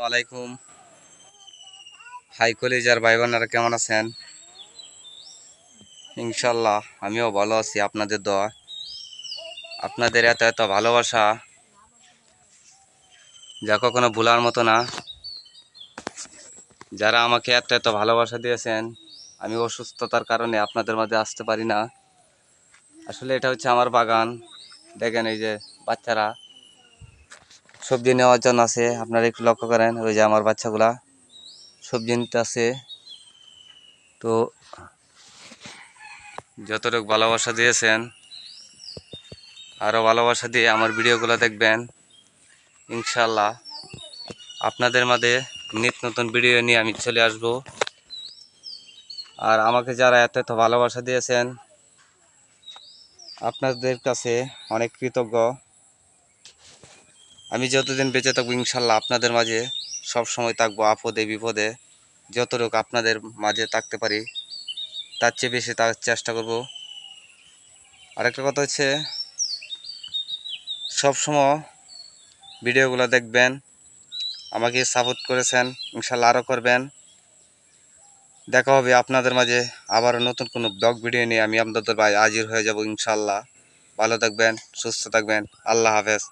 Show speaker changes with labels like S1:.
S1: আলাইকুম। হাই কলেজার ভাই বোনেরা কেমন আছেন? ইনশাল্লাহ আমিও ভালো আছি আপনাদের দোয়া। আপনাদের এত এত ভালোবাসা যা কখনো ভোলার মতো না। যারা আমাকে এত এত ভালোবাসা দিয়েছেন, আমি অসুস্থতার কারণে আপনাদের মাঝে আসতে পারি না। আসলে এটা হচ্ছে আমার বাগান। দেখেন এই যে বাচ্চারা সবজি নেওয়ার জন্য আছে, আপনারা একটু লক্ষ্য করেন। ওই যে আমার বাচ্চাগুলা সবজি নিতে আছে। তো যতটুকু ভালোবাসা দিয়েছেন আরও ভালোবাসা দিয়ে আমার ভিডিওগুলো দেখবেন। ইনশাল্লাহ আপনাদের মাঝে নিত্য নতুন ভিডিও নিয়ে আমি চলে আসব। আর আমাকে যারা এত এত ভালোবাসা দিয়েছেন আপনাদের কাছে অনেক কৃতজ্ঞ। আমি যতদিন বেঁচে থাকবো ইনশাল্লাহ আপনাদের মাঝে সব সময় থাকবো, আপদে বিপদে যতটুকু আপনাদের মাঝে থাকতে পারি তার চেয়ে বেশি থাকার চেষ্টা করব। আরেকটা কথা হচ্ছে সবসময় ভিডিওগুলো দেখবেন, আমাকে সাপোর্ট করেছেন, ইনশাল্লাহ আরও করবেন। দেখা হবে আপনাদের মাঝে আবারও নতুন কোনো ব্লগ ভিডিও নিয়ে আমি আপনাদের ভাই হাজির হয়ে যাব ইনশাল্লাহ। ভালো থাকবেন, সুস্থ থাকবেন। আল্লাহ হাফেজ।